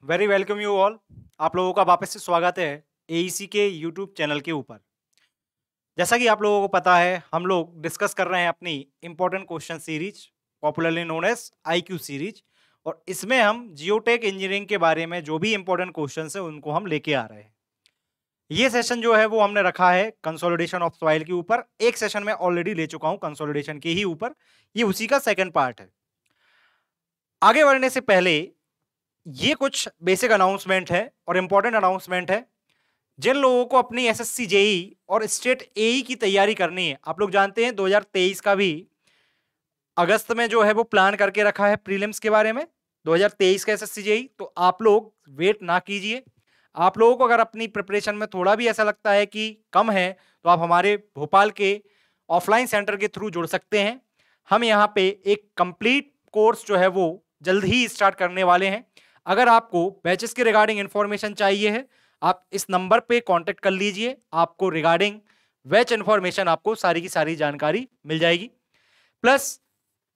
Very welcome you all. आप लोगों का वापस से स्वागत है एईसी के यूट्यूब चैनल के ऊपर। जैसा कि आप लोगों को पता है, हम लोग डिस्कस कर रहे हैं अपनी important question series, popularly known as IQ series. और इसमें हम जियोटेक इंजीनियरिंग के बारे में जो भी इंपॉर्टेंट क्वेश्चन है उनको हम लेके आ रहे हैं। ये सेशन जो है वो हमने रखा है कंसोलिडेशन ऑफ सॉइल के ऊपर। एक सेशन में ऑलरेडी ले चुका हूं कंसोलिडेशन के ही ऊपर, ये उसी का सेकंड पार्ट है। आगे बढ़ने से पहले ये कुछ बेसिक अनाउंसमेंट है और इंपॉर्टेंट अनाउंसमेंट है। जिन लोगों को अपनी एसएससी जेई और स्टेट एई की तैयारी करनी है, आप लोग जानते हैं 2023 का भी अगस्त में जो है वो प्लान करके रखा है प्रीलिम्स के बारे में, 2023 का एसएससी जेई। तो आप लोग वेट ना कीजिए। आप लोगों को अगर अपनी प्रिपरेशन में थोड़ा भी ऐसा लगता है कि कम है, तो आप हमारे भोपाल के ऑफलाइन सेंटर के थ्रू जुड़ सकते हैं। हम यहाँ पे एक कंप्लीट कोर्स जो है वो जल्द ही स्टार्ट करने वाले हैं। अगर आपको बैचेस के रिगार्डिंग इंफॉर्मेशन चाहिए है, आप इस नंबर पे कांटेक्ट कर लीजिए। आपको रिगार्डिंग बैच इंफॉर्मेशन आपको सारी की सारी जानकारी मिल जाएगी। प्लस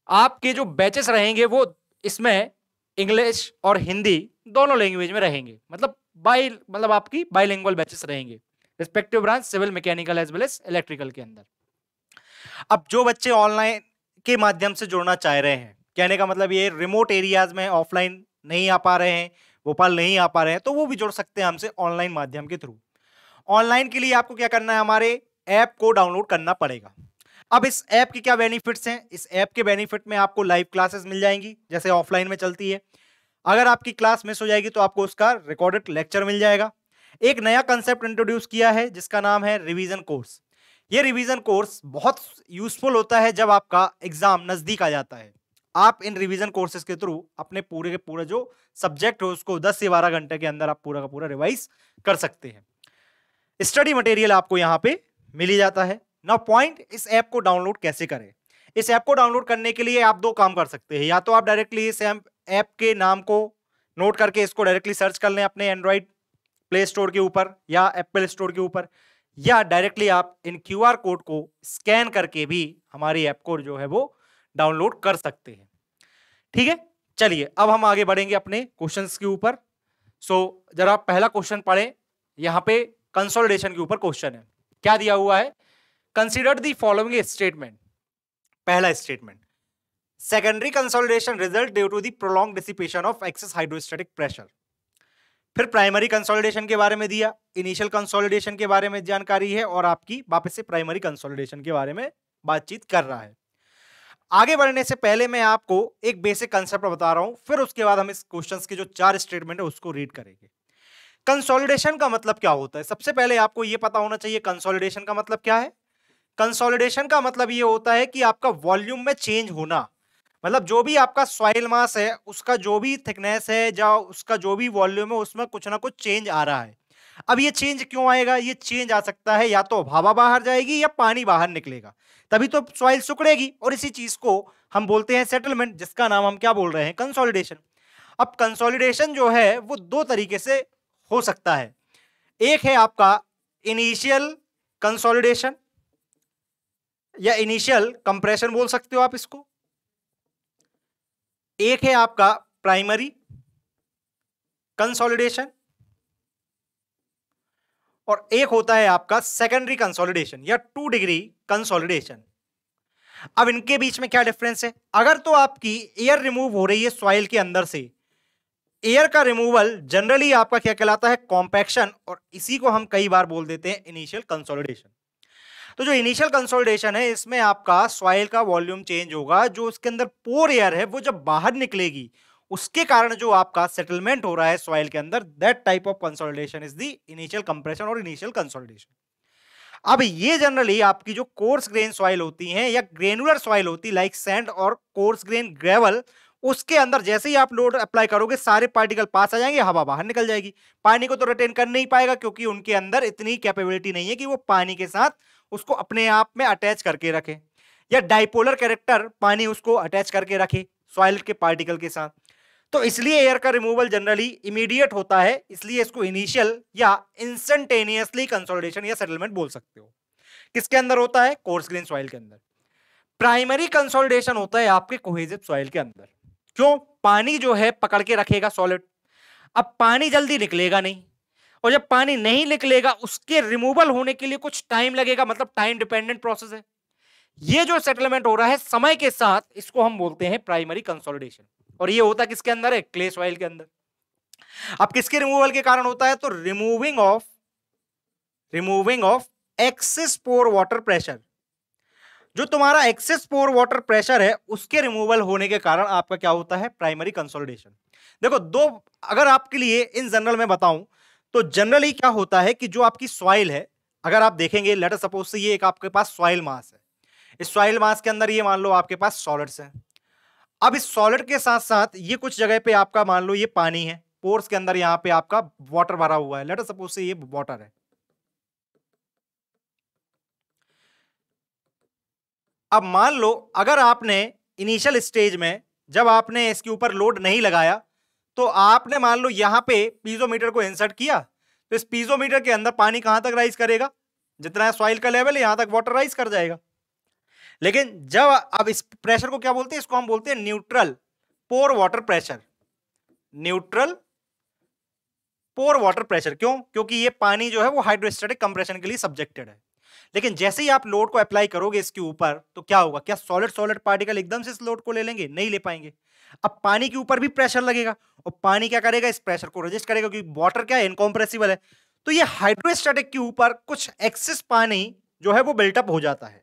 आपके जो बैचेस रहेंगे वो इसमें इंग्लिश और हिंदी दोनों लैंग्वेज में रहेंगे, मतलब आपकी बाइलिंगुअल बैचेस रहेंगे respective branch civil, mechanical as well as electrical के अंदर। अब जो बच्चे ऑनलाइन के माध्यम से जुड़ना चाह रहे हैं, कहने का मतलब ये रिमोट एरियाज में ऑफलाइन नहीं आ पा रहे हैं, भोपाल नहीं आ पा रहे हैं, तो वो भी जुड़ सकते हैं हमसे ऑनलाइन माध्यम के थ्रू। ऑनलाइन के लिए आपको क्या करना है, हमारे ऐप को डाउनलोड करना पड़ेगा। अब इस ऐप के क्या बेनिफिट्स हैं? इस ऐप के बेनिफिट में आपको लाइव क्लासेस मिल जाएंगी जैसे ऑफलाइन में चलती है। अगर आपकी क्लास मिस हो जाएगी तो आपको उसका रिकॉर्डेड लेक्चर मिल जाएगा। एक नया कंसेप्ट इंट्रोड्यूस किया है जिसका नाम है रिवीजन कोर्स। ये रिवीजन कोर्स बहुत यूजफुल होता है जब आपका एग्जाम नजदीक आ जाता है। आप इन रिवीजन कोर्सेज के थ्रू अपने पूरे के पूरे जो सब्जेक्ट हो उसको 10 से 12 घंटे के अंदर आप पूरा का पूरा रिवाइज कर सकते हैं। स्टडी मटेरियल आपको यहाँ पे मिल ही जाता है। नाउ पॉइंट, इस ऐप को डाउनलोड कैसे करें? इस ऐप को डाउनलोड करने के लिए आप दो काम कर सकते हैं। या तो आप डायरेक्टली इस ऐप के नाम को नोट करके इसको डायरेक्टली सर्च कर लें अपने एंड्रॉइड प्ले स्टोर के ऊपर या एप्पल स्टोर के ऊपर, या डायरेक्टली आप इन क्यूआर कोड को स्कैन करके भी हमारी ऐप को जो है वो डाउनलोड कर सकते हैं। ठीक है, चलिए अब हम आगे बढ़ेंगे अपने क्वेश्चंस के ऊपर। सो जरा पहला क्वेश्चन पढ़ें। यहाँ पे कंसोलिडेशन के ऊपर क्वेश्चन है। क्या दिया हुआ है? Consider the following statement. पहला statement, secondary consolidation result due to the prolong dissipation of excess hydrostatic pressure. फिर प्राइमरी कंसोलिडेशन के बारे में दिया, इनिशियल कंसोलिडेशन के बारे में जानकारी है, और आपकी वापस से प्राइमरी कंसोलिडेशन के बारे में बातचीत कर रहा है। आगे बढ़ने से पहले मैं आपको एक बेसिक कंसेप्ट बता रहा हूं, फिर उसके बाद हम इस क्वेश्चंस के जो 4 स्टेटमेंट है उसको रीड करेंगे। कंसोलिडेशन का मतलब क्या होता है? सबसे पहले आपको यह पता होना चाहिए कंसोलिडेशन का मतलब क्या है। कंसोलिडेशन का मतलब यह होता है कि आपका वॉल्यूम में चेंज होना, मतलब जो भी आपका सॉइल मास है उसका जो भी थिकनेस है या उसका जो भी वॉल्यूम है उसमें कुछ ना कुछ चेंज आ रहा है। अब ये चेंज क्यों आएगा? ये चेंज आ सकता है या तो हवा बाहर जाएगी या पानी बाहर निकलेगा, तभी तो सॉइल सिकुड़ेगी, और इसी चीज को हम बोलते हैं सेटलमेंट, जिसका नाम हम क्या बोल रहे हैं? कंसोलिडेशन। अब कंसोलिडेशन जो है वो दो तरीके से हो सकता है। एक है आपका इनिशियल कंसोलिडेशन या इनिशियल कंप्रेशन बोल सकते हो आप इसको। एक है आपका प्राइमरी कंसोलिडेशन, और एक होता है आपका सेकेंडरी कंसोलिडेशन या 2 डिग्री कंसोलिडेशन। अब इनके बीच में क्या डिफरेंस है? अगर तो आपकी एयर रिमूव हो रही है सॉइल के अंदर से, एयर का रिमूवल जनरली आपका क्या कहलाता है? कॉम्पैक्शन, और इसी को हम कई बार बोल देते हैं इनिशियल कंसोलिडेशन। तो जो इनिशियल कंसोलिडेशन है इसमें आपका सॉइल का वॉल्यूम चेंज होगा, जो उसके अंदर पोर एयर है वो जब बाहर निकलेगी उसके कारण जो आपका सेटलमेंट हो रहा है सॉइल के अंदर, that type of consolidation is the initial compression और इनिशियल कंसोलिडेशन। अब ये जनरली आपकी जो कोर्स ग्रेन सॉइल होती हैं या ग्रेनुलर सॉइल होती लाइक सैंड और कोर्स ग्रेन ग्रेवल, उसके अंदर जैसे ही आप लोड अप्लाई करोगे सारे पार्टिकल पास आ जाएंगे, हवा बाहर निकल जाएगी। पानी को तो रिटेन कर नहीं पाएगा क्योंकि उनके अंदर इतनी कैपेबिलिटी नहीं है कि वो पानी के साथ उसको अपने आप में अटैच करके रखे, या डाइपोलर कैरेक्टर पानी उसको अटैच करके रखे सॉइल के पार्टिकल के साथ। तो इसलिए एयर का रिमूवल जनरली इमीडिएट होता है, इसलिए इसको इनिशियल या इंस्टेंटेनियसली कंसोलिडेशन या सेटलमेंट बोल सकते हो। किसके अंदर होता है? कोर्स ग्रेन सॉइल के अंदर। प्राइमरी कंसोलिडेशन होता है आपके कोहेसिव सॉइल के अंदर। क्यों? पानी जो है पकड़ के रखेगा सॉलिड। अब पानी जल्दी निकलेगा नहीं, और जब पानी नहीं निकलेगा उसके रिमूवल होने के लिए कुछ टाइम लगेगा, मतलब टाइम डिपेंडेंट प्रोसेस है। ये जो सेटलमेंट हो रहा है समय के साथ, इसको हम बोलते हैं प्राइमरी कंसोलिडेशन। और ये होता किसके अंदर है? क्ले सॉइल के अंदर। अब किसके रिमूवल के कारण होता है? तो removing of access pour water pressure. जो तुम्हारा एक्सेस पोर वाटर प्रेशर है उसके रिमूवल होने के कारण आपका क्या होता है? Primary consolidation. देखो दो, अगर आपके लिए इन जनरल में बताऊं तो जनरली क्या होता है कि जो आपकी सॉइल है, अगर आप देखेंगे, लेट अस सपोज से ये एक आपके पास सॉइल मास है, इस सॉइल मास के अंदर ये मान लो आपके पास सॉलिड्स हैं। अब इस सॉलिड के साथ साथ ये कुछ जगह पे आपका मान लो ये पानी है, पोर्स के अंदर यहां पे आपका वाटर भरा हुआ है, लेट अस सपोज से ये वाटर है। अब मान लो अगर आपने इनिशियल स्टेज में जब आपने इसके ऊपर लोड नहीं लगाया तो आपने मान लो यहां पे पीजोमीटर को इंसर्ट किया, तो इस पीजोमीटर के अंदर पानी कहां तक राइज करेगा? जितना सॉइल का लेवल है यहां तक वाटर राइज कर जाएगा। लेकिन जब अब इस प्रेशर को क्या बोलते हैं? इसको हम बोलते हैं न्यूट्रल पोर वाटर प्रेशर। न्यूट्रल पोर वाटर प्रेशर क्यों? क्योंकि ये पानी जो है वो हाइड्रोस्टैटिक कंप्रेशन के लिए सब्जेक्टेड है। लेकिन जैसे ही आप लोड को अप्लाई करोगे इसके ऊपर तो क्या होगा? क्या सॉलिड सॉलिड पार्टिकल एकदम से इस लोड को ले लेंगे? नहीं ले पाएंगे। अब पानी के ऊपर भी प्रेशर लगेगा और पानी क्या करेगा? इस प्रेशर को रेजिस्ट करेगा, क्योंकि वाटर क्या है? इनकॉम्प्रेसिबल है। तो ये हाइड्रोस्टैटिक के ऊपर कुछ एक्सेस पानी जो है वो बिल्टअप हो जाता है।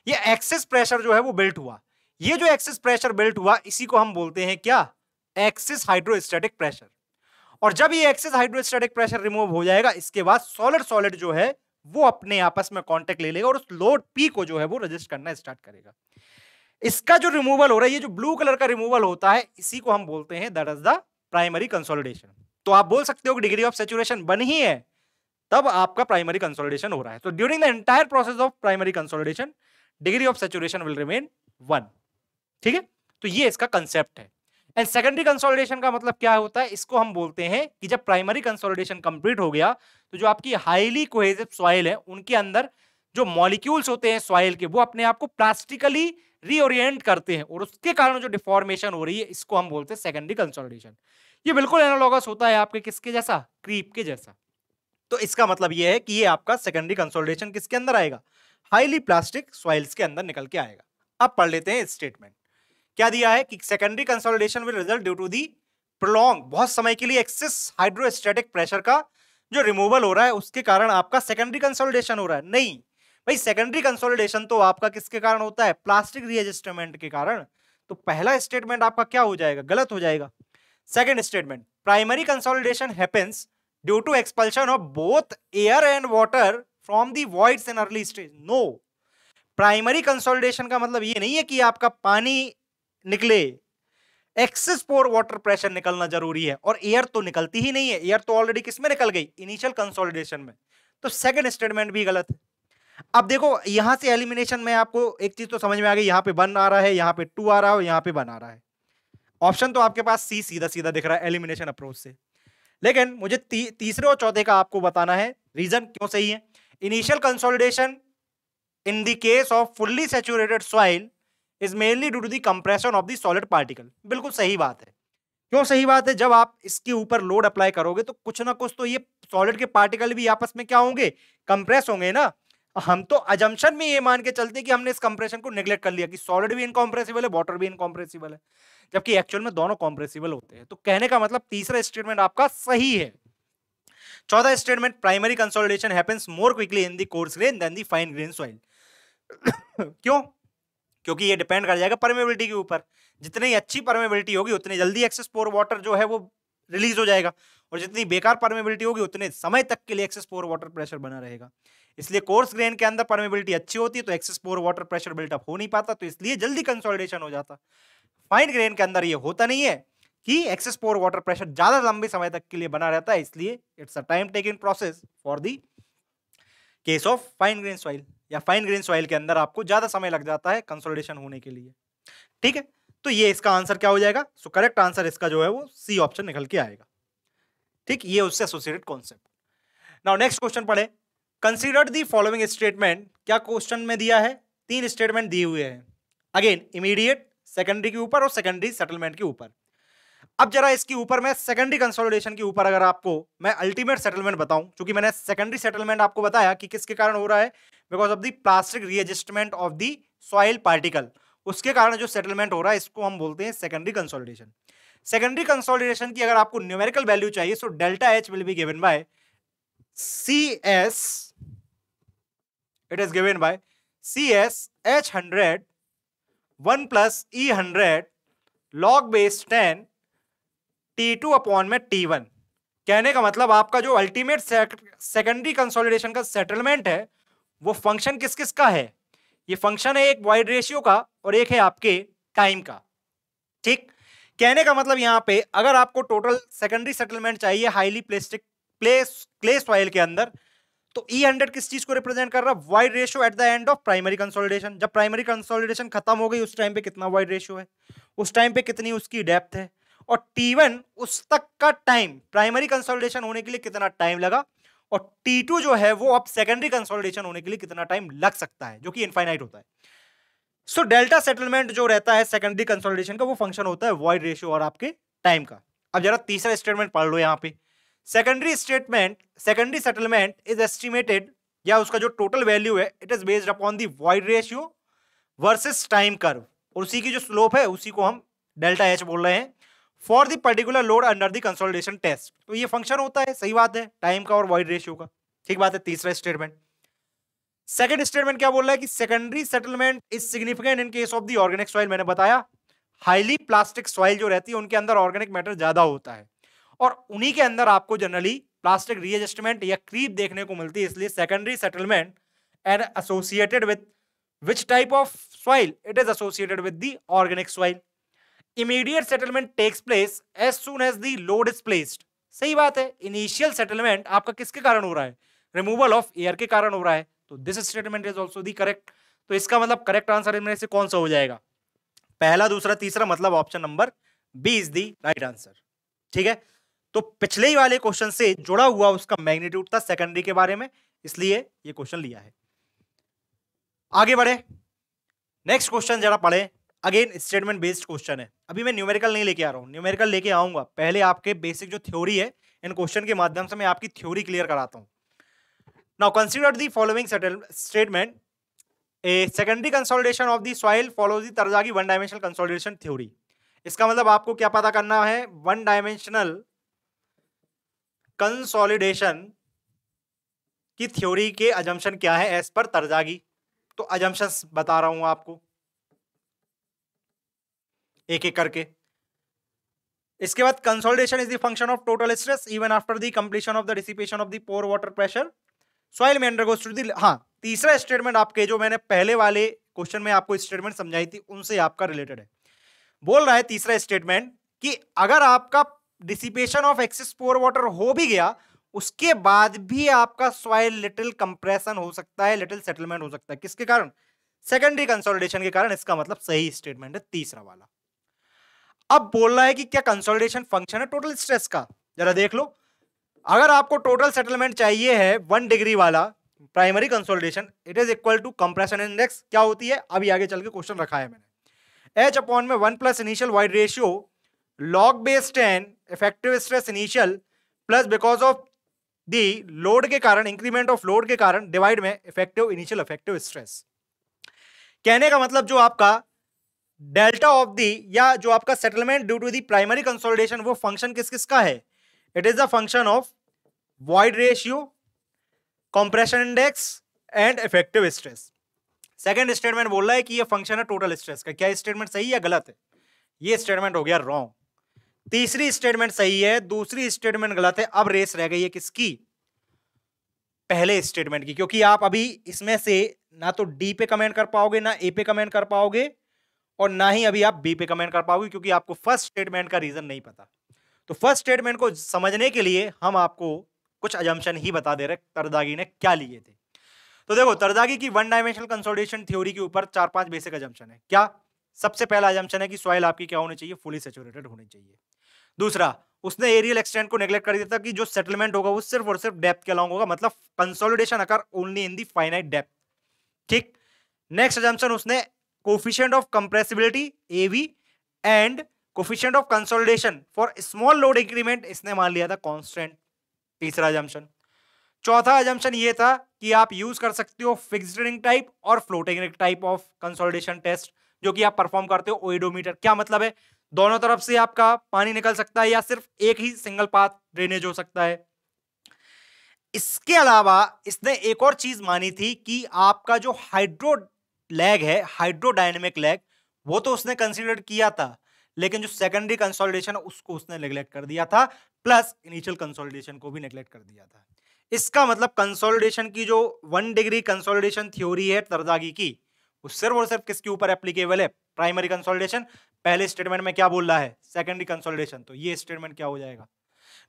ये एक्सेस प्रेशर जो है वो बिल्ट हुआ। ये जो एक्सेस प्रेशर बिल्ट हुआ इसी को हम बोलते हैं क्या? Excess hydrostatic pressure. और जब ये एक्सेस हाइड्रोस्टैटिक प्रेशर रिमूव हो जाएगा इसके बाद सॉलिड सॉलिड जो है वो अपने आपस में कांटेक्ट ले लेगा और उस लोड पी को जो है वो रजिस्ट करना स्टार्ट करेगा। इसका जो रिमूवल हो रहा है, ये जो ब्लू कलर का रिमूवल होता है, इसी को हम बोलते हैं that is the primary consolidation. तो आप बोल सकते हो कि डिग्री ऑफ सैचुरेशन 1 ही है, तब आपका प्राइमरी कंसोलिडेशन हो रहा है। तो during the entire process of primary consolidation degree of saturation will remain 1। ठीक है, तो ये इसका कंसेप्ट है। एंड सेकेंडरी कंसोलिडेशन का मतलब क्या होता है? इसको हम बोलते हैं कि जब प्राइमरी कंसोलिडेशन कंप्लीट हो गया तो जो आपकी हाईली कोहेसिव सॉइल है उनके अंदर जो मॉलिक्यूल्स होते हैं सॉइल के, वो अपने आप को प्लास्टिकली रीओरिएंट करते हैं और उसके कारण जो डिफॉर्मेशन हो रही है इसको हम बोलते हैं सेकेंडरी कंसोलिडेशन। ये बिल्कुल एनालॉगस होता है आपके किसके जैसा? क्रीप के जैसा। तो इसका मतलब यह है कि ये आपका सेकेंडरी कंसोलिडेशन किसके अंदर आएगा? हाईली प्लास्टिक सॉइल्स के अंदर निकल के आएगा। अब पढ़ लेते हैं स्टेटमेंट। क्या दिया है कि secondary consolidation will result due to the prolong, बहुत समय के लिए एक्सेस हाइड्रोस्टैटिक प्रेशर का जो रिमूवल हो रहा है उसके कारण आपका सेकेंडरी कंसोलिडेशन हो रहा है। नहीं भाई, सेकेंडरी कंसोलिडेशन तो आपका किसके कारण होता है? प्लास्टिक रीएडजस्टमेंट के कारण। तो पहला स्टेटमेंट आपका क्या हो जाएगा? गलत हो जाएगा। Second statement, primary consolidation happens due to expulsion of both air and water from the voids in early stage. No, primary consolidation का मतलब ये नहीं है कि आपका पानी निकले, एक्सेस पोर वाटर प्रेशर निकलना जरूरी है, और एयर तो निकलती ही नहीं है। एयर तो ऑलरेडी किसमें निकल गई? इनिशियल कंसोलिडेशन में। तो सेकंड स्टेटमेंट भी गलत है। अब देखो यहां से एलिमिनेशन में आपको एक चीज तो समझ में आ गई, यहां पे 1 आ रहा है, यहां पे 2 आ रहा है, यहां पे 1 आ रहा है। ऑप्शन तो आपके पास सी सीधा सीधा दिख रहा है एलिमिनेशन अप्रोच से। लेकिन मुझे तीसरे और चौथे का आपको बताना है रीजन क्यों सही है। Initial consolidation in the case of fully saturated soil is mainly due to the compression of the solid particle. बिल्कुल सही बात है। क्यों सही बात है? जब आप इसके ऊपर लोड अप्लाई करोगे तो कुछ ना कुछ तो ये सॉलिड के पार्टिकल भी आपस में क्या होंगे? कंप्रेस होंगे ना। हम तो अजम्पशन में ये मान के चलते हैं कि हमने इस कंप्रेशन को नेग्लेक्ट कर लिया कि सॉलिड भी इनकॉम्प्रेसिबल है, वाटर भी इनकॉम्प्रेसिबल है, जबकि एक्चुअल में दोनों कॉम्प्रेसिबल होते हैं। तो कहने का मतलब तीसरा स्टेटमेंट आपका सही है। चौथा statement, primary consolidation happens more quickly in the coarse grain than the fine grain soil. क्यों? क्योंकि ये डिपेंड कर जाएगा परमेबिलिटी के ऊपर। जितनी अच्छी परमेबिलिटी होगी उतनी जल्दी एक्सेस पोर वाटर जो है वो रिलीज हो जाएगा, और जितनी बेकार परमेबिलिटी होगी उतने समय तक के लिए एक्सेस पोर वाटर प्रेशर बना रहेगा। इसलिए कोर्स ग्रेन के अंदर परमेबिलिटी अच्छी होती है तो एक्सेस पोर वाटर प्रेशर बिल्टअप हो नहीं पाता, तो इसलिए जल्दी कंसोलिडेशन हो जाता। फाइन ग्रेन के अंदर ये होता नहीं है कि एक्सेस पोर वाटर प्रेशर ज्यादा लंबे समय तक के लिए बना रहता है, इसलिए it's a time taking process for the case of fine grain soil, या फाइन ग्रेन सॉइल के अंदर आपको ज्यादा समय लग जाता है कंसोलिडेशन होने के लिए। ठीक है, तो ये इसका आंसर क्या हो जाएगा? सो करेक्ट आंसर इसका जो है वो सी ऑप्शन निकल के आएगा। ठीक, ये उससे associated concept. Now next question पढ़े। Consider the following statement. क्या क्वेश्चन में दिया है? 3 स्टेटमेंट दिए हुए हैं, अगेन इमीडिएट, सेकेंडरी के ऊपर और सेकेंडरी सेटलमेंट के ऊपर। अब जरा इसके ऊपर मैं सेकेंडरी कंसोलिडेशन के ऊपर अगर आपको मैं अल्टीमेट सेटलमेंट बताऊं, क्योंकि मैंने सेकेंडरी सेटलमेंट आपको बताया कि किसके कारण हो रहा है, because of the plastic readjustment of the soil particle, उसके कारण जो सेटलमेंट हो रहा है इसको हम बोलते हैं सेकेंडरी कंसोलिडेशन। सेकेंडरी कंसोलिडेशन की अगर आपको न्यूमेरिकल वैल्यू चाहिए, so delta H will be given by CS, it is given by CS H100 1 plus E100 log base 10 T2 upon में T1। कहने का मतलब आपका जो अल्टीमेट सेकेंडरी कंसोलिडेशन का सेटलमेंट है वो फंक्शन किस किस का है, ये फंक्शन है एक वॉइड रेशियो का और एक है आपके टाइम का। ठीक, कहने का मतलब यहां पे अगर आपको टोटल सेकेंडरी सेटलमेंट चाहिए हाईली प्लास्टिक क्ले सॉइल के अंदर, तो E100 किस चीज को रिप्रेजेंट कर रहा है, void ratio at the end of primary consolidation. जब प्राइमरी कंसोलिडेशन खत्म हो गई उस टाइम पे कितना वॉइड रेशियो है, उस टाइम पे कितनी उसकी डेप्थ है, और T1 उस तक का टाइम प्राइमरी कंसोलिडेशन होने के लिए कितना टाइम लगा, और T2 जो है वो अब सेकेंडरी कंसोलिडेशन होने के लिए कितना टाइम लग सकता है, जो कि इनफाइनाइट होता है। सो डेल्टा सेटलमेंट जो रहता है सेकेंडरी कंसोलिडेशन का वो फंक्शन होता है वॉइड रेशियो और आपके टाइम का। अब जरा तीसरा स्टेटमेंट पढ़ लो यहाँ पे, सेकेंडरी सेटलमेंट इज एस्टिमेटेड, या उसका जो टोटल वैल्यू है it is based upon the void ratio versus time curve, और उसी की जो स्लोप है उसी को हम डेल्टा एच बोल रहे हैं, for the particular load under the consolidation test. तो ये फंक्शन होता है, सही बात है, टाइम का और वॉइड रेशियो का, ठीक बात है। तीसरा स्टेटमेंट, सेकंड स्टेटमेंट क्या बोल रहा है कि secondary settlement is significant in case of the organic soil. मैंने बताया हाईली प्लास्टिक सॉइल जो रहती है उनके अंदर ऑर्गेनिक मैटर ज्यादा होता है, और उन्हीं के अंदर आपको जनरली प्लास्टिक रीएडजस्टमेंट या क्रीप देखने को मिलती है, इसलिए secondary settlement and associated with which type of soil, it is associated with the organic soil. Immediate settlement takes place as soon as the load is placed. सही बात है, initial settlement आपका किसके कारण हो रहा है, रिमूवल ऑफ एयर के कारण हो रहा है, तो this statement is also the correct. तो इसका मतलब करेक्ट आंसर इनमें से कौन सा हो जाएगा, पहला दूसरा तीसरा, मतलब option number B is the right answer. ठीक है, तो पिछले ही वाले क्वेश्चन से जुड़ा हुआ उसका मैग्नीट्यूड था सेकेंडरी के बारे में, इसलिए ये क्वेश्चन लिया है। आगे बढ़े, नेक्स्ट क्वेश्चन जरा पढ़े, अगेन स्टेटमेंट बेस्ड क्वेश्चन है। अभी मैं न्यूमेरिकल नहीं लेके आ रहा हूं, न्यूमेरिकल लेके आऊंगा, पहले आपके बेसिक जो थ्योरी है इन क्वेश्चन के माध्यम से मैं आपकी थ्योरी क्लियर कराता हूं। Now consider the following statement, a secondary consolidation of the soil follows the Terzaghi one dimensional consolidation theory. इसका मतलब आपको क्या पता करना है, वन डायमेंशनल कंसोलिडेशन की थ्योरी के अजम्पशन क्या है एज पर तरजागी। तो अजम्पशंस बता रहा हूं आपको एक एक करके। इसके बाद consolidation is the function of total stress even after the completion of the dissipation of the pore water pressure soil में अंडरगोस थ्रू द। हाँ, तीसरा स्टेटमेंट आपके जो मैंने पहले वाले क्वेश्चन में आपको स्टेटमेंट समझाई थी उनसे आपका रिलेटेड है। बोल रहा है तीसरा स्टेटमेंट कि अगर आपका dissipation of access pour water हो भी गया उसके बाद भी आपका सॉइल लिटिल कंप्रेशन हो सकता है, लिटिल सेटलमेंट हो सकता है, किसके कारण, सेकेंडरी कंसोलिडेशन के कारण। इसका मतलब सही स्टेटमेंट है तीसरा वाला। अब बोल रहा है कि क्या कंसोलिडेशन फंक्शन है टोटल स्ट्रेस का, जरा देख लो। अगर आपको टोटल सेटलमेंट चाहिए है 1 डिग्री वाला primary consolidation, it is equal to compression index क्या होती है, अभी आगे चल के क्वेश्चन रखा है मैंने, H अपॉन में 1 plus initial void ratio log base 10 effective stress initial plus because of the load के कारण, इंक्रीमेंट ऑफ लोड के कारण, डिवाइड में इफेक्टिव इनिशियल इफेक्टिव स्ट्रेस। कहने का मतलब जो आपका डेल्टा ऑफ दी या जो आपका settlement due to the primary consolidation वो फंक्शन किस किस का है, it is the function of void ratio, compression index and effective stress. Second statement बोल रहा है कि ये फंक्शन है टोटल स्ट्रेस का। क्या स्टेटमेंट सही या गलत है, ये स्टेटमेंट हो गया रॉन्ग। तीसरी स्टेटमेंट सही है, दूसरी स्टेटमेंट गलत है। अब रेस रह गई है किसकी, पहले स्टेटमेंट की, क्योंकि आप अभी इसमें से ना तो डी पे कमेंट कर पाओगे, ना ए पे कमेंट कर पाओगे, और ना ही अभी आप बी पे कमेंट कर पाओगे, क्योंकि आपको फर्स्ट स्टेटमेंट का रीजन नहीं पता। तो फर्स्ट स्टेटमेंट को समझने के लिए हम आपको कुछ अजम्पशन ही बता दे रहे तरदागी ने क्या लिए थे। तो देखो, तरदागी की वन डायमेंशनल कंसोलिडेशन थ्योरी के ऊपर 4-5 बेसिक अजम्पशन है। क्या, सबसे पहला अजम्पशन है कि सॉइल आपकी क्या होनी चाहिए, फुली सैचुरेटेड होनी चाहिए। दूसरा, उसने एरियल एक्सटेंट को नेग्लेक्ट कर दिया था कि जो सेटलमेंट होगा वो सिर्फ और सिर्फ डेप्थ के अलॉन्ग होगा, मतलब consolidation occur only in the finite depth. ठीक। नेक्स्ट अजम्पशन उसने coefficient of compressibility AV and coefficient of consolidation for small load increment इसने मान लिया था कांस्टेंट, तीसरा अजम्पशन। चौथा अजम्पशन ये था कि आप यूज कर सकते हो फिक्स्ड रिंग टाइप और floating ring type of consolidation test जो कि आप परफॉर्म करते हो ओइडोमीटर। क्या मतलब है? दोनों तरफ से आपका पानी निकल सकता है या सिर्फ एक ही सिंगल पाथ ड्रेनेज हो सकता है। इसके अलावा इसने एक और चीज मानी थी कि आपका जो हाइड्रो लैग है, हाइड्रोडायनेमिक लैग, वो तो उसने कंसीडर किया था, लेकिन जो सेकेंडरी कंसोलिडेशन उसको उसने नेग्लेक्ट कर दिया था, प्लस इनिशियल कंसोलिडेशन को भी नेग्लेक्ट कर दिया था। इसका मतलब कंसोलिडेशन की जो 1 डिग्री कंसोलिडेशन थ्योरी है तरदागी की, वो सिर्फ और सिर्फ किसके ऊपर एप्लीकेबल है? Primary consolidation. पहले स्टेटमेंट में क्या बोल रहा है? Secondary consolidation. तो ये स्टेटमेंट क्या हो जाएगा?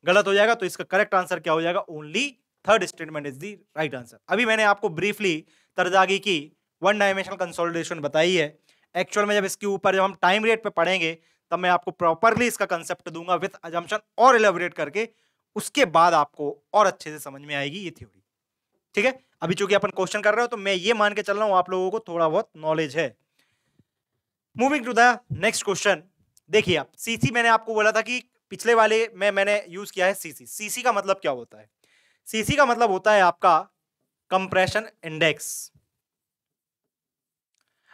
गलत हो जाएगा। तो इसका करेक्ट आंसर क्या हो जाएगा? Only third statement is the right answer. अभी मैंने आपको ब्रीफली तरदागी की 1 डायमेंशनल कंसोलिडेशन बताई है। एक्चुअल में जब इसके ऊपर जब हम टाइम रेट पे पढ़ेंगे तब मैं आपको प्रॉपरली इसका कंसेप्ट दूंगा विद अजम्पशन और इलेबोरेट करके, उसके बाद आपको और अच्छे से समझ में आएगी ये थ्योरी। ठीक है, अभी चूंकि अपन क्वेश्चन कर रहे हो तो मैं ये मान के चल रहा हूं आप लोगों को थोड़ा बहुत नॉलेज है। Moving to the next question. देखिए आप, सीसी मैंने आपको बोला था कि पिछले वाले में मैंने यूज किया है सीसी। सीसी का मतलब क्या होता है? सीसी का मतलब होता है आपका कंप्रेशन इंडेक्स।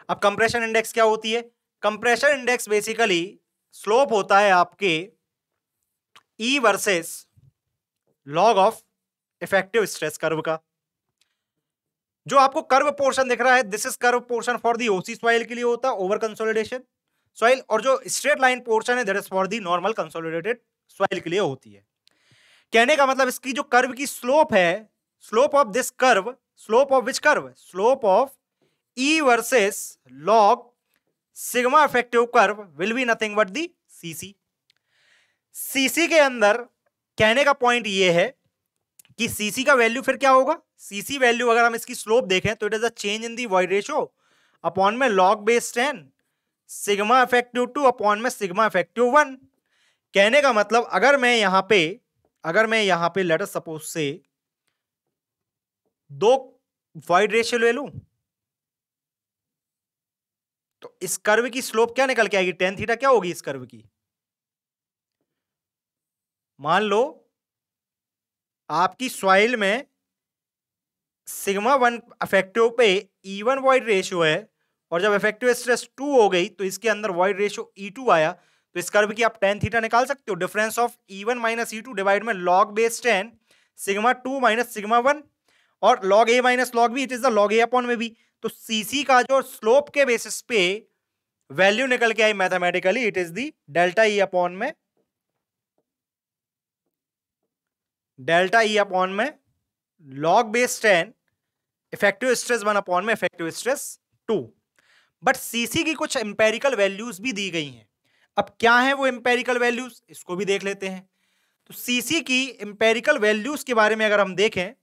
अब कंप्रेशन इंडेक्स क्या होती है? कंप्रेशन इंडेक्स बेसिकली स्लोप होता है आपके E versus log of effective stress curve का। जो आपको कर्व पोर्शन दिख रहा है, this is curve portion for the OC soil के लिए होता है, ओवर कंसोलिडेशन सॉइल, और जो स्ट्रेट लाइन पोर्शन है that is for the normal consolidated soil के लिए होती है। कहने का मतलब इसकी जो कर्व की स्लोप है, slope of this curve, slope of which curve? Slope of E versus log sigma effective curve will be nothing but the CC. CC के अंदर कहने का पॉइंट ये है कि सीसी का वैल्यू फिर क्या होगा? सीसी वैल्यू अगर हम इसकी स्लोप देखें तो it is a change in the void ratio upon में log base 10 sigma effective 2 upon में सिग्मा इफेक्टिव 1। कहने का मतलब अगर मैं यहां पे लेट अस सपोज से 2 वॉइड रेशियो ले लूं तो इस कर्व की स्लोप क्या निकल के आएगी? टेन थीटा क्या होगी इस कर्व की? मान लो आपकी सॉइल में सिग्मा 1 इफेक्टिव पे E1 वॉइड रेशियो है, और जब इफेक्टिव स्ट्रेस 2 हो गई तो इसके अंदर वॉइड रेशियो E2 आया, तो इस कर्व की आप टेन थीटा निकाल सकते हो। Difference of E1 minus E2 divide में log base 10 sigma 2 minus sigma 1, और log A minus log B, it is the log A upon में बी। तो सीसी का जो स्लोप के बेसिस पे वैल्यू निकल के आई mathematically, it is the delta E upon में log base 10 effective stress 1 upon में इफेक्टिव स्ट्रेस 2। बट सीसी की कुछ इंपेरिकल वैल्यूज भी दी गई हैं। अब क्या है वो इंपेरिकल वैल्यूज, इसको भी देख लेते हैं। तो सीसी की इंपेरिकल वैल्यूज के बारे में अगर हम देखें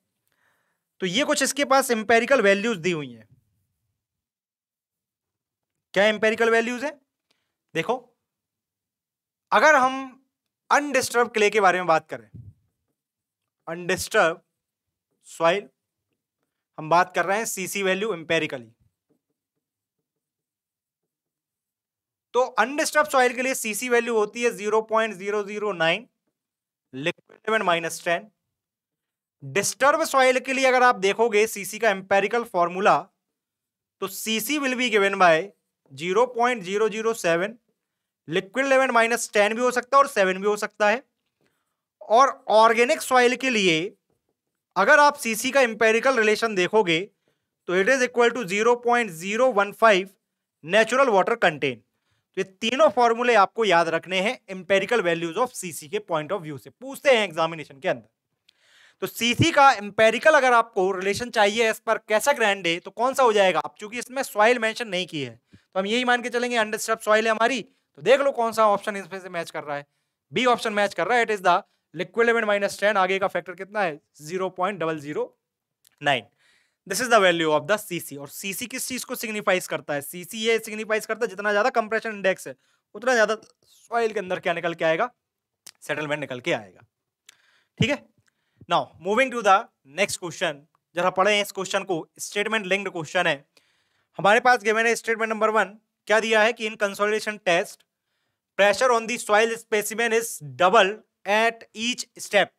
तो ये कुछ इसके पास इंपेरिकल वैल्यूज दी हुई हैं। क्या इंपेरिकल वैल्यूज है? देखो, अगर हम अनडिस्टर्ब क्ले के बारे में बात करें, अनडिस्टर्ब सॉइल, हम बात कर रहे हैं सीसी वैल्यू इंपेरिकली। तो अनडिस्टर्ब सॉइल के लिए सीसी वैल्यू होती है 0.009 liquid element minus 10। Disturb soil के लिए अगर आप देखोगे सीसी का इंपेरिकल फॉर्मूला, तो CC will be given by 0.007 liquid element minus 10 भी हो सकता है और 7 भी हो सकता है। और ऑर्गेनिक सॉइल के लिए अगर आप सीसी का इंपेरिकल रिलेशन देखोगे तो it is equal to 0.015 natural water content. तो ये तीनों फॉर्मूले आपको याद रखने हैं इंपेरिकल वैल्यूज ऑफ सीसी के पॉइंट ऑफ व्यू से, पूछते हैं एग्जामिनेशन के अंदर। तो सीसी का इंपेरिकल अगर आपको रिलेशन चाहिए एज पर कैसा ग्रैंड है तो कौन सा हो जाएगा? आप चूंकि इसमें सॉइल मेंशन नहीं की है तो हम यही मान के चलेंगे अनडिस्टर्ब सॉइल है हमारी, तो देख लो कौन सा ऑप्शन इसमें से मैच कर रहा है। बी ऑप्शन मैच कर रहा है, it is the liquid element minus 10, आगे का फैक्टर कितना है? 0.009। This is the value of the CC. और सीसी किस चीज को सिग्निफाइज करता है? सीसी ये सिग्निफाइज करता है जितना ज्यादा कंप्रेशन इंडेक्स है उतना ज्यादा सॉइल के अंदर क्या निकल के आएगा? सेटलमेंट निकल के आएगा। ठीक है, now moving to the next question. जरा पढ़े इस क्वेश्चन को, स्टेटमेंट लिंक्ड क्वेश्चन है हमारे पास। गिवन है स्टेटमेंट नंबर 1, क्या दिया है कि in consolidation test pressure on the soil specimen is double at each step.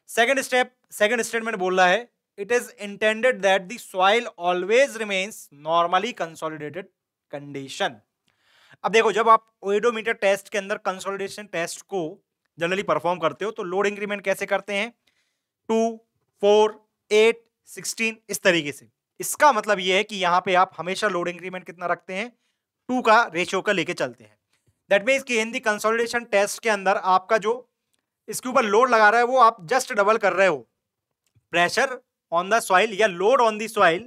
second statement बोल रहा है it is intended that the soil always remains normally consolidated condition. अब देखो, जब आप ओइडोमीटर टेस्ट के अंदर कंसोलिडेशन टेस्ट को जनरली परफॉर्म करते हो तो लोड इंक्रीमेंट कैसे करते हैं, 2, 4, 8, 16 इस तरीके से. इसका मतलब यह है कि यहां पे आप हमेशा लोड इंक्रीमेंट कितना रखते हैं, 2 का रेशियो का लेके चलते हैं. दैट मीन्स कि इन दी कंसोलिडेशन टेस्ट के अंदर आपका जो इसके ऊपर लोड लगा रहा है वो आप जस्ट डबल कर रहे हो. प्रेशर ऑन द सॉइल या load on the soil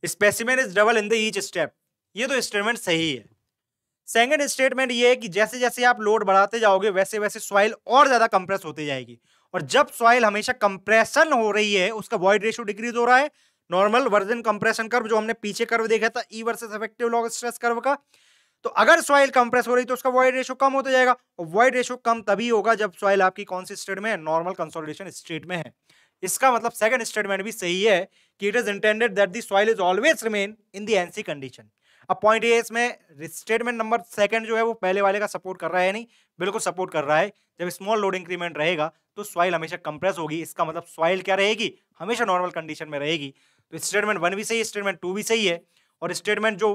specimen is double in the each step. ये तो स्टेटमेंट सही है. सेकंड स्टेटमेंट ये है कि जैसे जैसे आप लोड बढ़ाते जाओगे वैसे वैसे सॉइल और ज्यादा कंप्रेस होती जाएगी, और जब सॉइल हमेशा कंप्रेशन हो रही है उसका वॉइड रेशियो डिक्रीज हो रहा है. नॉर्मल वर्जन कंप्रेशन कर्व जो हमने पीछे कर्व देखा था E versus effective log stress curve का, तो अगर सॉइल कंप्रेस हो रही तो उसका वॉइड रेशियो कम होता जाएगा, और वॉइड रेशियो कम तभी होगा जब सॉइल आपकी कौन सी स्टेट में है, नॉर्मल कंसोलिडेशन स्टेट में है. इसका मतलब सेकंड स्टेटमेंट भी सही है कि it is intended that the soil is always remain in the NC condition. अब पॉइंट ये इसमें स्टेटमेंट नंबर सेकंड जो है वो पहले वाले का सपोर्ट कर रहा है, नहीं बिल्कुल सपोर्ट कर रहा है. जब स्मॉल लोड इंक्रीमेंट रहेगा तो सॉइल हमेशा कंप्रेस होगी, इसका मतलब सॉइल क्या रहेगी, हमेशा नॉर्मल कंडीशन में रहेगी. तो स्टेटमेंट 1 भी सही है, स्टेटमेंट 2 भी सही है, और स्टेटमेंट जो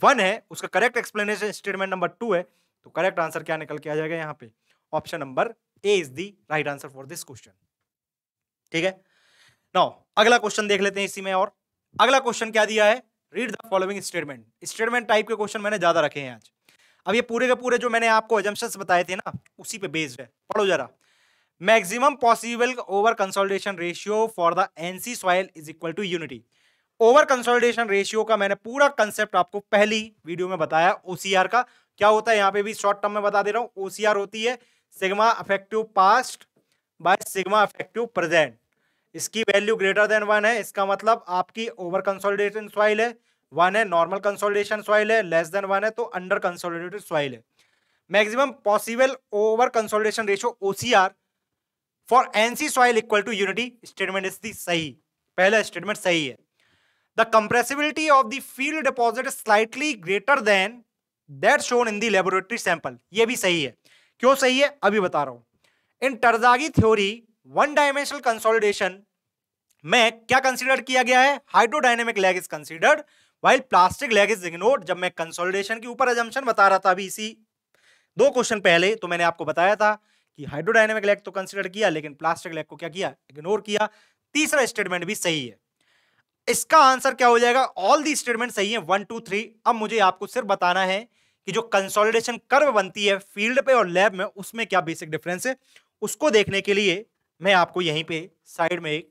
1 है उसका करेक्ट एक्सप्लेनेशन स्टेटमेंट नंबर 2 है. तो करेक्ट आंसर क्या निकल के आ जाएगा यहाँ पे, option number A is the right answer for this question. ठीक है, नाउ अगला क्वेश्चन देख लेते हैं इसी में. और अगला क्वेश्चन क्या दिया है, read the following statement. Statement type के क्वेश्चन मैंने ज्यादा रखे हैं आज. अब ये पूरे के पूरे जो मैंने आपको अजम्पशंस बताए थे ना उसी पे बेस्ड है. पढ़ो जरा. Maximum possible over consolidation ratio for the NC soil is equal to unity. Over consolidation ratio का मैंने पूरा कंसेप्ट आपको पहली वीडियो में बताया. ओसीआर का क्या होता है यहाँ पे भी शॉर्ट टर्म में बता दे रहा हूँ. ओसीआर होती है sigma effective passed by sigma effective present. इसकी वैल्यू ग्रेटर देन 1 है, इसका मतलब आपकी ओवर कंसोलिडेशन सॉइल है. 1 है नॉर्मल कंसोलिडेशन सॉइल है, लेस देन 1 है तो अंडर कंसोलिडेटेड सॉइल है. Maximum possible over consolidation ratio OCR for NC soil equal to unity. Statement is the सही, पहला स्टेटमेंट सही है. The compressibility of the field deposit slightly greater than that shown in the laboratory sample. ये भी सही है. क्यों सही है अभी बता रहा हूं. इन टर्जागी थ्योरी वन डायमेंशनल कंसोलिडेशन में क्या कंसीडर किया गया है, hydrodynamic lag is considered while plastic lag is ignored. जब मैं कंसोलिडेशन के ऊपर अजम्पशन बता रहा था अभी इसी 2 क्वेश्चन पहले, तो मैंने आपको बताया था कि हाइड्रोडायनेमिक लैग तो कंसीडर किया लेकिन प्लास्टिक लैग को क्या किया, इग्नोर किया. तीसरा स्टेटमेंट भी सही है. इसका आंसर क्या हो जाएगा, ऑल दी स्टेटमेंट सही है 1, 2, 3. अब मुझे आपको सिर्फ बताना है कि जो कंसोलिडेशन कर्व बनती है फील्ड पे और लैब में उसमें क्या बेसिक डिफरेंस है. उसको देखने के लिए मैं आपको यहीं पे साइड में एक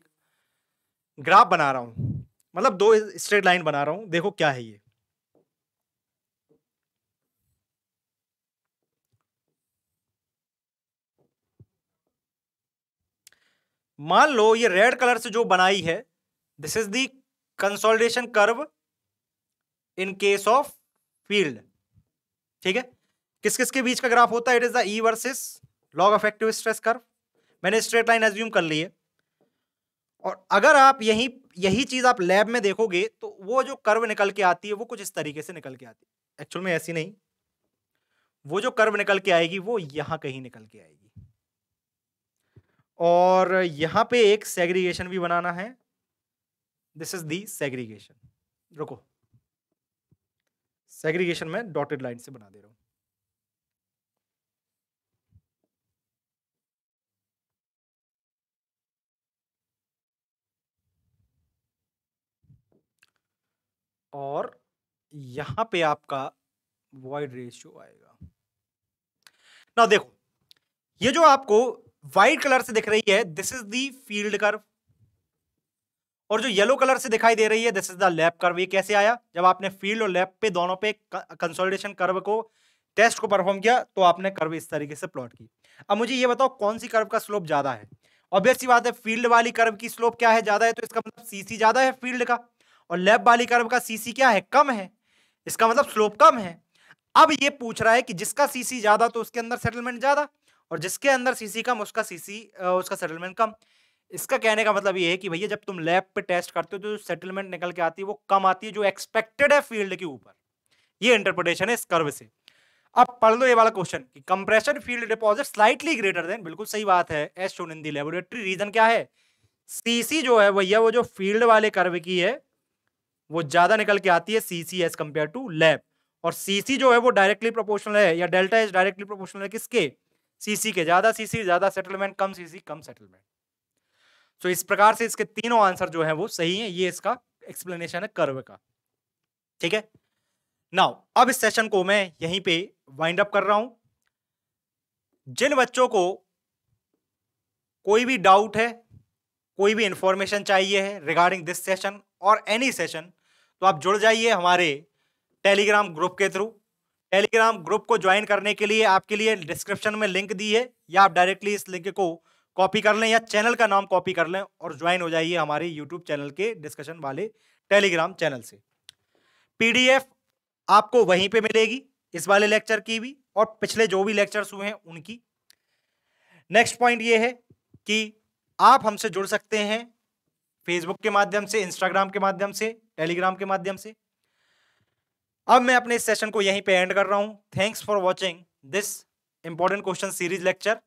ग्राफ बना रहा हूं, मतलब 2 स्ट्रेट लाइन बना रहा हूं. देखो क्या है ये. मान लो ये रेड कलर से जो बनाई है this is the consolidation curve in case of field. ठीक है, किस किस के बीच का ग्राफ होता है, it is the E versus log effective stress curve. मैंने स्ट्रेट लाइन एज्यूम कर ली है, और अगर आप यही चीज आप लैब में देखोगे तो वो जो कर्व निकल के आती है वो कुछ इस तरीके से निकल के आती है. एक्चुअल में ऐसी नहीं, वो जो कर्व निकल के आएगी वो यहां कहीं निकल के आएगी, और यहां पे एक सेग्रीगेशन भी बनाना है. This is the segregation. रुको, सेग्रीगेशन में डॉटेड लाइन से बना दे रहा हूं. और यहां पे आपका वॉइड रेशियो आएगा. ना देखो, ये जो आपको व्हाइट कलर से दिख रही है this is the field curve, और जो येलो कलर से दिखाई दे रही है this is the lab curve. ये कैसे आया, जब आपने फील्ड और लैब पे दोनों पे कंसोलिडेशन कर्व को टेस्ट को परफॉर्म किया तो आपने कर्व इस तरीके से प्लॉट की. अब मुझे ये बताओ कौन सी कर्व का स्लोप ज्यादा है. ऑब्वियस सी बात है फील्ड वाली कर्व की स्लोप क्या है, ज्यादा है, तो इसका मतलब सीसी ज्यादा है फील्ड का, और लैब वाली कर्व का सीसी क्या है, कम है, इसका मतलब स्लोप कम है. अब ये पूछ रहा है कि जिसका सीसी ज्यादा तो उसके अंदर सेटलमेंट ज्यादा, और जिसके अंदर सीसी कम उसका सेटलमेंट कम. इसका कहने का मतलब ये है कि भैया जब तुम लैब पे टेस्ट करते हो तो जो सेटलमेंट निकल के आती है वो कम आती है जो एक्सपेक्टेड है फील्ड के ऊपर. ये इंटरप्रिटेशन है इस कर्व से. अब पढ़ लो ये वाला क्वेश्चन कि compression field deposit slightly greater than, बिल्कुल सही बात है, as shown in the laboratory. Reason क्या है? सीसी जो है भैया वो जो फील्ड वाले कर्व की है वो ज्यादा निकल के आती है CC as compare to lab, और सीसी जो है वो डायरेक्टली प्रोपोर्शनल है, या डेल्टा एज डायरेक्टली प्रोपोर्शनल है किसके? सीसी के। ज्यादा सीसी ज्यादा सेटलमेंट, कम सीसी कम सेटलमेंट। तो इस प्रकार से इसके तीनों आंसर जो है वो सही है। ये इसका एक्सप्लेनेशन है कर्व का। ठीक है, नाउ अब इस सेशन को मैं यहीं पे वाइंड अप कर रहा हूं। जिन बच्चों को कोई भी डाउट है, कोई भी इंफॉर्मेशन चाहिए है रिगार्डिंग दिस सेशन और एनी सेशन, तो आप जुड़ जाइए हमारे टेलीग्राम ग्रुप के थ्रू। टेलीग्राम ग्रुप को ज्वाइन करने के लिए आपके लिए डिस्क्रिप्शन में लिंक दी है, या आप डायरेक्टली इस लिंक को कॉपी कर लें या चैनल का नाम कॉपी कर लें और ज्वाइन हो जाइए हमारे यूट्यूब चैनल के डिस्कशन वाले टेलीग्राम चैनल से। पीडीएफ आपको वहीं पे मिलेगी, इस वाले लेक्चर की भी और पिछले जो भी लेक्चर्स हुए हैं उनकी। नेक्स्ट पॉइंट ये है कि आप हमसे जुड़ सकते हैं फेसबुक के माध्यम से, इंस्टाग्राम के माध्यम से, टेलीग्राम के माध्यम से। अब मैं अपने इस सेशन को यहीं पे एंड कर रहा हूं। Thanks for watching this important question series lecture.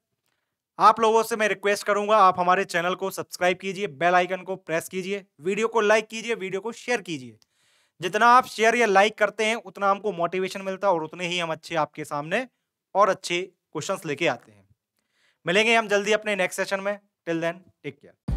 आप लोगों से मैं रिक्वेस्ट करूंगा, आप हमारे चैनल को सब्सक्राइब कीजिए, बेल आइकन को प्रेस कीजिए, वीडियो को लाइक कीजिए, वीडियो को शेयर कीजिए। जितना आप शेयर या लाइक करते हैं उतना हमको मोटिवेशन मिलता है और उतने ही हम अच्छे आपके सामने और अच्छे क्वेश्चंस लेके आते हैं। मिलेंगे हम जल्दी अपने नेक्स्ट सेशन में। Till then take care.